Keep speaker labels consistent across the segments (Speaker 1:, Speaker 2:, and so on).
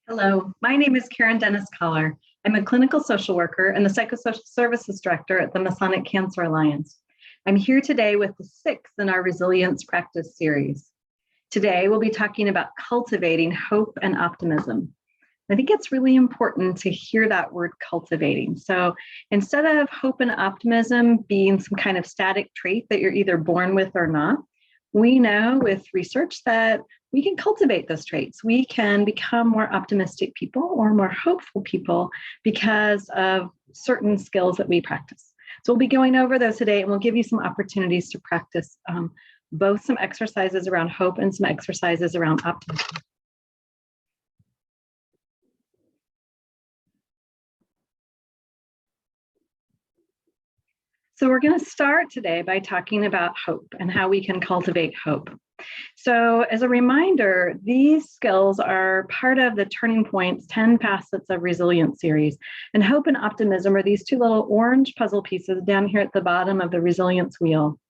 Speaker 1: Hello, my name is Karen Dennis Collar. I'm a clinical social worker and the psychosocial services director at the Masonic Cancer Alliance. I'm here today with the sixth in our Resilience Practice series. Today, we'll be talking about cultivating hope and optimism. I think it's really important to hear that word cultivating. So instead of hope and optimism being some kind of static trait that you're either born with or not, we know with research that we can cultivate those traits. We can become more optimistic people or more hopeful people because of certain skills that we practice. So we'll be going over those today, and we'll give you some opportunities to practice both some exercises around hope and some exercises around optimism. So we're going to start today by talking about hope and how we can cultivate hope. So as a reminder, these skills are part of the Turning Point's 10 Facets of Resilience series. And hope and optimism are these two little orange puzzle pieces down here at the bottom of the resilience wheel.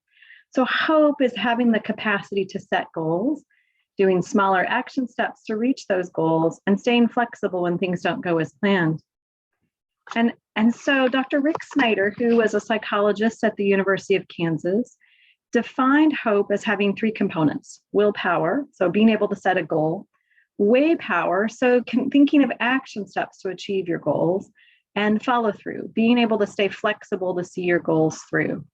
Speaker 1: So hope is having the capacity to set goals, doing smaller action steps to reach those goals, and staying flexible when things don't go as planned. And so Dr. Rick Snyder, who was a psychologist at the University of Kansas, defined hope as having three components: willpower, so being able to set a goal; way power, so thinking of action steps to achieve your goals; and follow through, being able to stay flexible to see your goals through.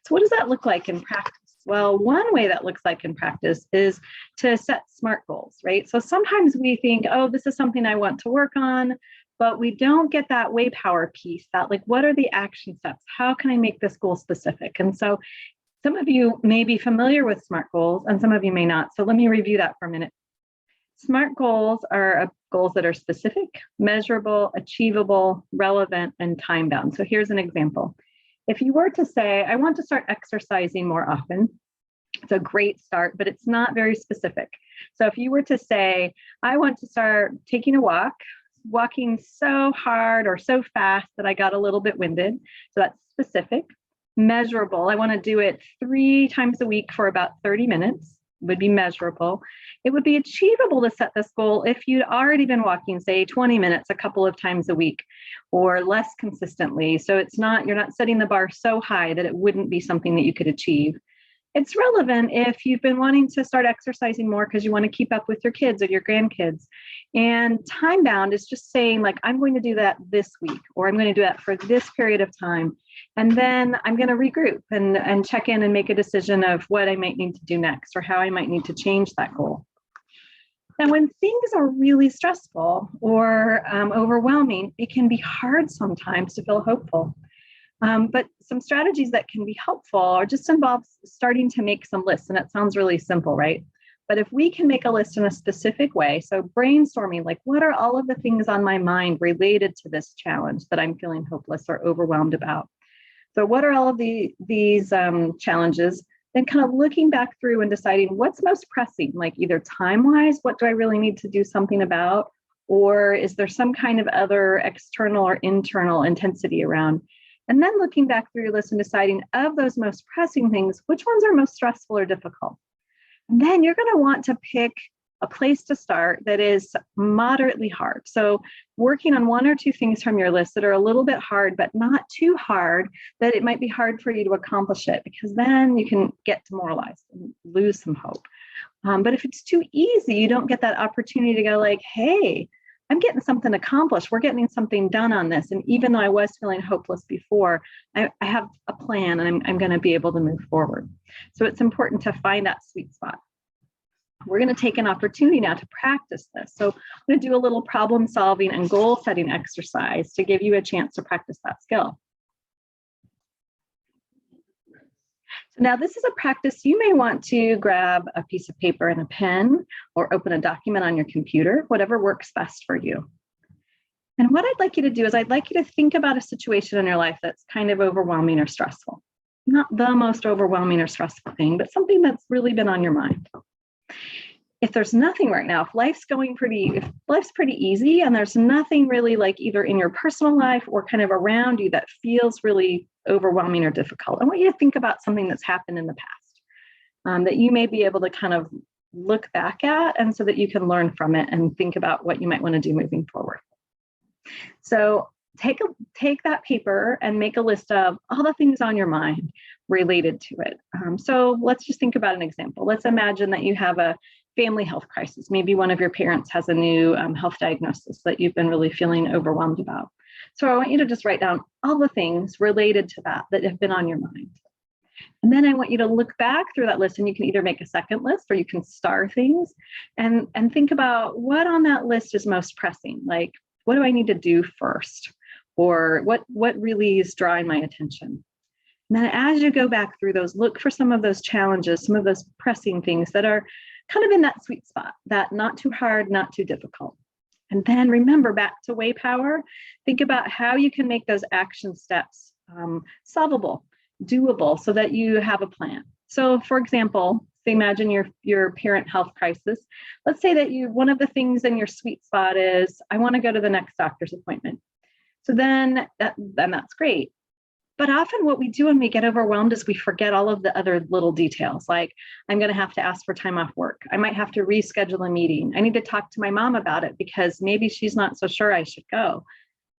Speaker 1: So what does that look like in practice? Well, one way that looks like in practice is to set SMART goals, right? So sometimes we think, oh, this is something I want to work on, but we don't get that way power piece, that like, what are the action steps? How can I make this goal specific? And so some of you may be familiar with SMART goals and some of you may not. So let me review that for a minute. SMART goals are goals that are specific, measurable, achievable, relevant, and time-bound. So here's an example. If you were to say, I want to start exercising more often, it's a great start, but it's not very specific. So if you were to say, I want to start taking a walk, walking so hard or so fast that I got a little bit winded, so that's specific. Measurable, I want to do it 3 times a week for about 30 minutes, would be measurable. It would be achievable to set this goal if you'd already been walking, say 20 minutes a couple of times a week or less consistently. So you're not setting the bar so high that it wouldn't be something that you could achieve. It's relevant if you've been wanting to start exercising more because you want to keep up with your kids or your grandkids. And time bound is just saying, like, I'm going to do that this week, or I'm going to do that for this period of time. And then I'm going to regroup and check in and make a decision of what I might need to do next or how I might need to change that goal. Now, when things are really stressful or overwhelming, it can be hard sometimes to feel hopeful. But some strategies that can be helpful are just involves starting to make some lists. And it sounds really simple, right? But if we can make a list in a specific way, so brainstorming, like, what are all of the things on my mind related to this challenge that I'm feeling hopeless or overwhelmed about? So what are all of these challenges? Then kind of looking back through and deciding what's most pressing, like either time-wise, what do I really need to do something about? Or is there some kind of other external or internal intensity around? And then looking back through your list and deciding of those most pressing things, which ones are most stressful or difficult. And then you're going to want to pick a place to start that is moderately hard. So working on 1 or 2 things from your list that are a little bit hard, but not too hard that it might be hard for you to accomplish it, because then you can get demoralized and lose some hope. But if it's too easy, you don't get that opportunity to go like, hey, I'm getting something accomplished. We're getting something done on this. And even though I was feeling hopeless before, I have a plan and I'm going to be able to move forward. So it's important to find that sweet spot. We're going to take an opportunity now to practice this. So I'm going to do a little problem solving and goal setting exercise to give you a chance to practice that skill. So now this is a practice. You may want to grab a piece of paper and a pen or open a document on your computer, whatever works best for you. And what I'd like you to do is I'd like you to think about a situation in your life that's kind of overwhelming or stressful. Not the most overwhelming or stressful thing, but something that's really been on your mind. If there's nothing right now, if life's pretty easy and there's nothing really like either in your personal life or kind of around you that feels really overwhelming or difficult, I want you to think about something that's happened in the past that you may be able to kind of look back at, and so that you can learn from it and think about what you might want to do moving forward. So take that paper and make a list of all the things on your mind related to it. So let's just think about an example. Let's imagine that you have a family health crisis. Maybe one of your parents has a new health diagnosis that you've been really feeling overwhelmed about. So I want you to just write down all the things related to that have been on your mind. And then I want you to look back through that list, and you can either make a second list or you can star things and think about what on that list is most pressing. Like, what do I need to do first? Or what really is drawing my attention? And then as you go back through those, look for some of those challenges, some of those pressing things that are kind of in that sweet spot, that not too hard, not too difficult. And then remember, back to way power, think about how you can make those action steps solvable, doable, so that you have a plan. So for example, imagine your parent health crisis. Let's say that one of the things in your sweet spot is, I want to go to the next doctor's appointment. So then that's great. But often what we do when we get overwhelmed is we forget all of the other little details. Like, I'm going to have to ask for time off work. I might have to reschedule a meeting. I need to talk to my mom about it because maybe she's not so sure I should go.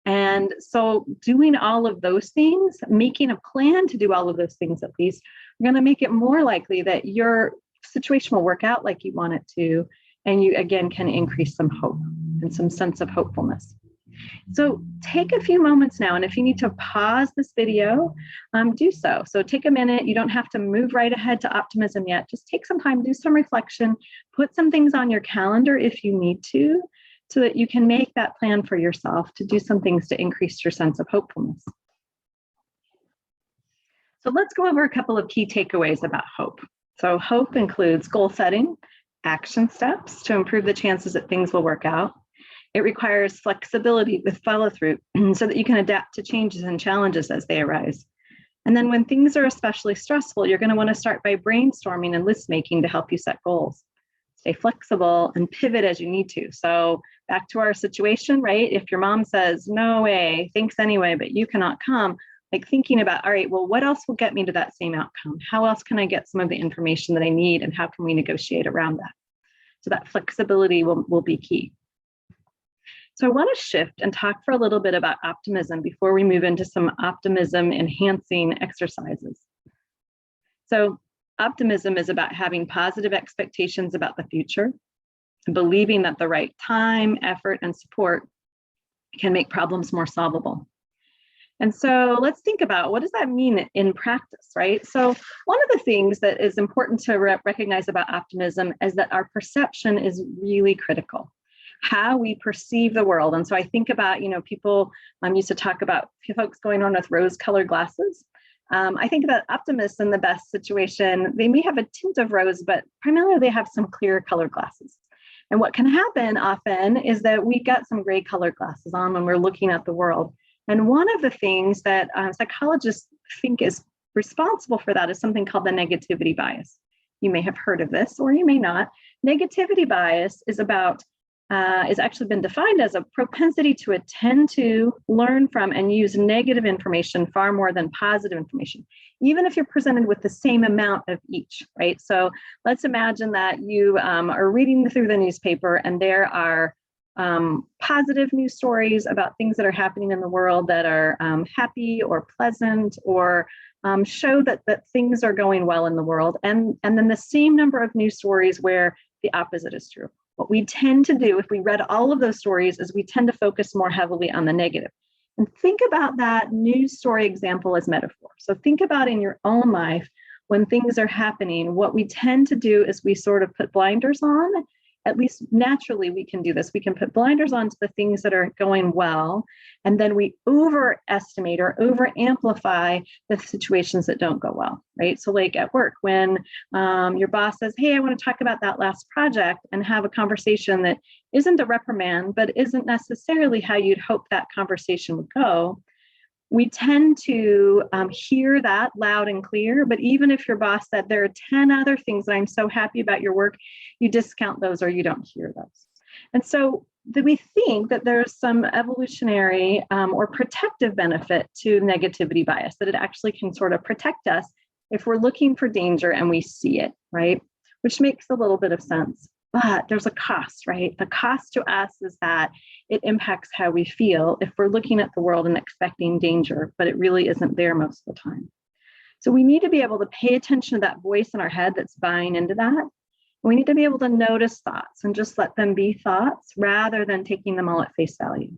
Speaker 1: And so doing all of those things, making a plan to do all of those things at least, are going to make it more likely that your situation will work out like you want it to. And you, again, can increase some hope and some sense of hopefulness. So take a few moments now, and if you need to pause this video, do so. So take a minute. You don't have to move right ahead to optimism yet. Just take some time, do some reflection, put some things on your calendar if you need to, so that you can make that plan for yourself to do some things to increase your sense of hopefulness. So let's go over a couple of key takeaways about hope. So hope includes goal setting, action steps to improve the chances that things will work out. It requires flexibility with follow-through so that you can adapt to changes and challenges as they arise. And then when things are especially stressful, you're going to want to start by brainstorming and list making to help you set goals. Stay flexible and pivot as you need to. So back to our situation, right? If your mom says, no way, thanks anyway, but you cannot come, like thinking about, all right, well, what else will get me to that same outcome? How else can I get some of the information that I need, and how can we negotiate around that? So that flexibility will be key. So I want to shift and talk for a little bit about optimism before we move into some optimism enhancing exercises. So optimism is about having positive expectations about the future, and believing that the right time, effort, and support can make problems more solvable. And so let's think about, what does that mean in practice, right? So one of the things that is important to recognize about optimism is that our perception is really critical. How we perceive the world. And so I think about, people used to talk about folks going on with rose-colored glasses. I think that optimists in the best situation, they may have a tint of rose, but primarily they have some clear colored glasses. And what can happen often is that we've got some gray colored glasses on when we're looking at the world. And one of the things that psychologists think is responsible for that is something called the negativity bias. You may have heard of this, or you may not. Negativity bias is actually been defined as a propensity to attend to, learn from, and use negative information far more than positive information, even if you're presented with the same amount of each, right? So let's imagine that you are reading through the newspaper and there are positive news stories about things that are happening in the world that are happy or pleasant, or show that things are going well in the world, and then the same number of news stories where the opposite is true. What we tend to do if we read all of those stories is we tend to focus more heavily on the negative. And think about that news story example as metaphor. So think about in your own life, when things are happening, what we tend to do is we sort of put blinders on. At least naturally, we can do this. We can put blinders on to the things that are going well, and then we overestimate or over-amplify the situations that don't go well, right? So like at work, when your boss says, hey, I want to talk about that last project, and have a conversation that isn't a reprimand, but isn't necessarily how you'd hope that conversation would go, we tend to hear that loud and clear. But even if your boss said there are 10 other things that I'm so happy about your work, you discount those or you don't hear those. And so we think that there's some evolutionary or protective benefit to negativity bias, that it actually can sort of protect us if we're looking for danger and we see it, right? which makes a little bit of sense. But there's a cost, right? The cost to us is that it impacts how we feel if we're looking at the world and expecting danger, but it really isn't there most of the time. So we need to be able to pay attention to that voice in our head that's buying into that. We need to be able to notice thoughts and just let them be thoughts rather than taking them all at face value.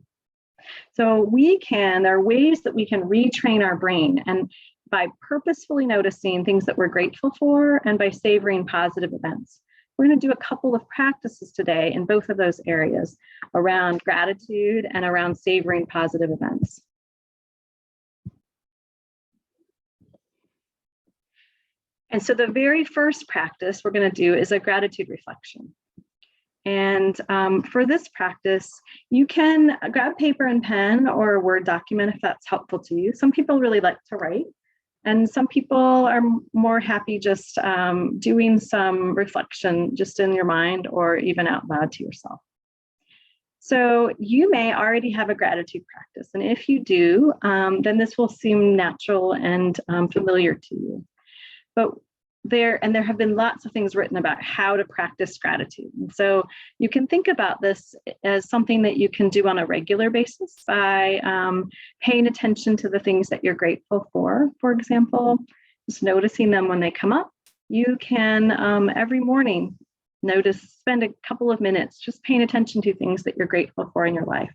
Speaker 1: So there are ways that we can retrain our brain, and by purposefully noticing things that we're grateful for and by savoring positive events. We're going to do a couple of practices today in both of those areas around gratitude and around savoring positive events. And so the very first practice we're going to do is a gratitude reflection. And for this practice, you can grab paper and pen or a Word document if that's helpful to you. Some people really like to write, and some people are more happy just doing some reflection just in your mind or even out loud to yourself. So you may already have a gratitude practice. And if you do, then this will seem natural and familiar to you. But there have been lots of things written about how to practice gratitude. And so you can think about this as something that you can do on a regular basis by paying attention to the things that you're grateful for example, just noticing them when they come up. You can every morning spend a couple of minutes just paying attention to things that you're grateful for in your life.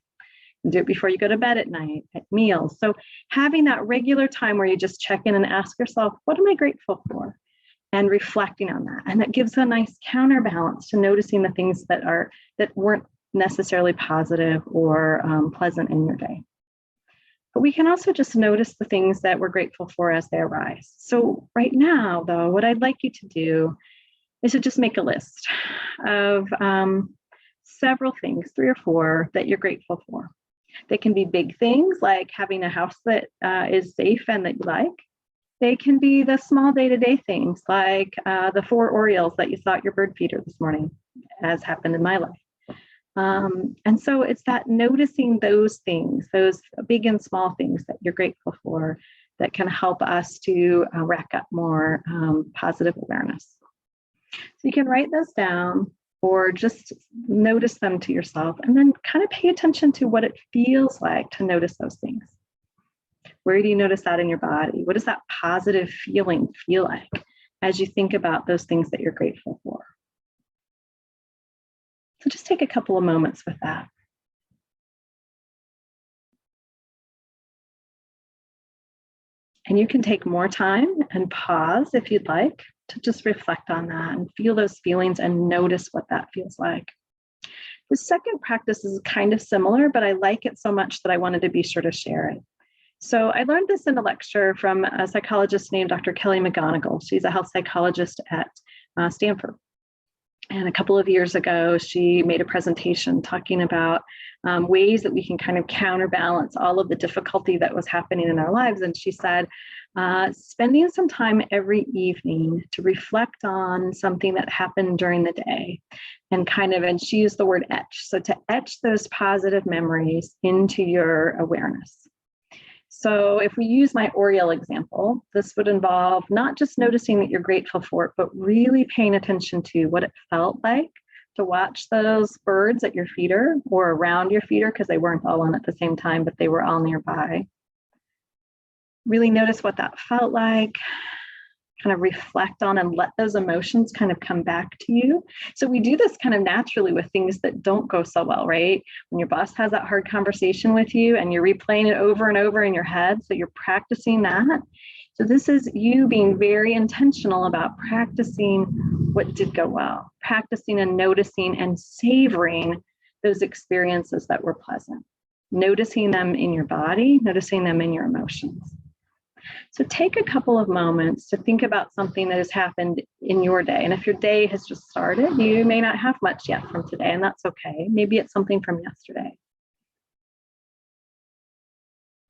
Speaker 1: And do it before you go to bed at night, at meals. So having that regular time where you just check in and ask yourself, what am I grateful for? And reflecting on that. And that gives a nice counterbalance to noticing the things that weren't necessarily positive or pleasant in your day. But we can also just notice the things that we're grateful for as they arise. So right now, though, what I'd like you to do is to just make a list of several things, 3 or 4, that you're grateful for. They can be big things like having a house that is safe and that you like. They can be the small day-to-day things like the 4 Orioles that you saw at your bird feeder this morning, as happened in my life. And so it's that noticing those things, those big and small things that you're grateful for, that can help us to rack up more positive awareness. So you can write those down or just notice them to yourself, and then kind of pay attention to what it feels like to notice those things. Where do you notice that in your body? What does that positive feeling feel like as you think about those things that you're grateful for? So just take a couple of moments with that. And you can take more time and pause if you'd like to just reflect on that and feel those feelings and notice what that feels like. The second practice is kind of similar, but I like it so much that I wanted to be sure to share it. So I learned this in a lecture from a psychologist named Dr. Kelly McGonigal. She's a health psychologist at Stanford. And a couple of years ago, she made a presentation talking about ways that we can kind of counterbalance all of the difficulty that was happening in our lives. And she said, spending some time every evening to reflect on something that happened during the day and she used the word etch. So to etch those positive memories into your awareness. So if we use my Oriole example, this would involve not just noticing that you're grateful for it, but really paying attention to what it felt like to watch those birds at your feeder or around your feeder, because they weren't all on at the same time, but they were all nearby. Really notice what that felt like, kind of reflect on and let those emotions kind of come back to you. So we do this kind of naturally with things that don't go so well, right? When your boss has that hard conversation with you and you're replaying it over and over in your head, so you're practicing that. So this is you being very intentional about practicing what did go well, practicing and noticing and savoring those experiences that were pleasant, noticing them in your body, noticing them in your emotions. So take a couple of moments to think about something that has happened in your day. And if your day has just started, you may not have much yet from today, and that's okay. Maybe it's something from yesterday.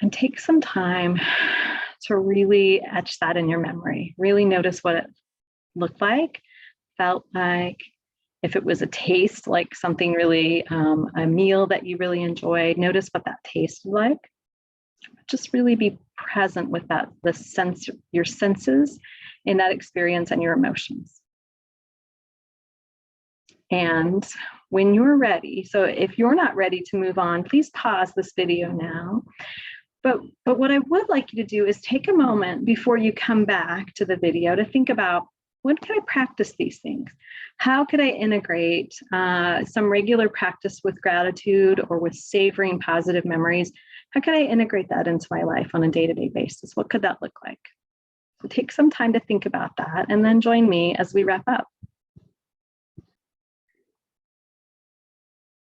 Speaker 1: And take some time to really etch that in your memory. Really notice what it looked like, felt like, if it was a taste, like something really, a meal that you really enjoyed, notice what that tasted like. Just really be present with that, your senses in that experience and your emotions. And when you're ready, so if you're not ready to move on, please pause this video now. But what I would like you to do is take a moment before you come back to the video to think about, when can I practice these things? How could I integrate some regular practice with gratitude or with savoring positive memories? How could I integrate that into my life on a day-to-day basis? What could that look like? So take some time to think about that and then join me as we wrap up.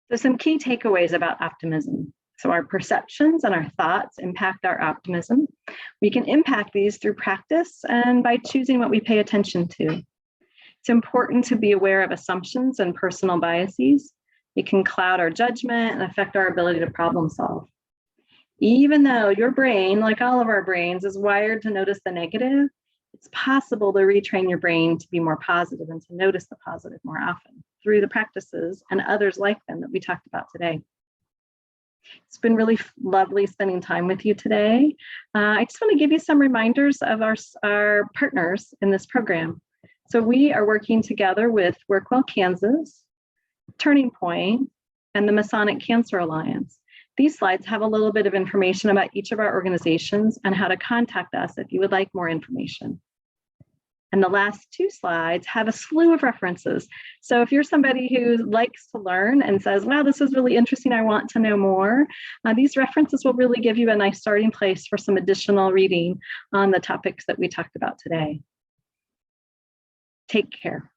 Speaker 1: So some key takeaways about optimism. So our perceptions and our thoughts impact our optimism. We can impact these through practice and by choosing what we pay attention to. It's important to be aware of assumptions and personal biases. It can cloud our judgment and affect our ability to problem solve. Even though your brain, like all of our brains, is wired to notice the negative, it's possible to retrain your brain to be more positive and to notice the positive more often through the practices and others like them that we talked about today. It's been really lovely spending time with you today. I just want to give you some reminders of our partners in this program. So we are working together with Workwell Kansas, Turning Point, and the Masonic Cancer Alliance. These slides have a little bit of information about each of our organizations and how to contact us if you would like more information. And the last two slides have a slew of references. So if you're somebody who likes to learn and says, wow, this is really interesting, I want to know more, these references will really give you a nice starting place for some additional reading on the topics that we talked about today. Take care.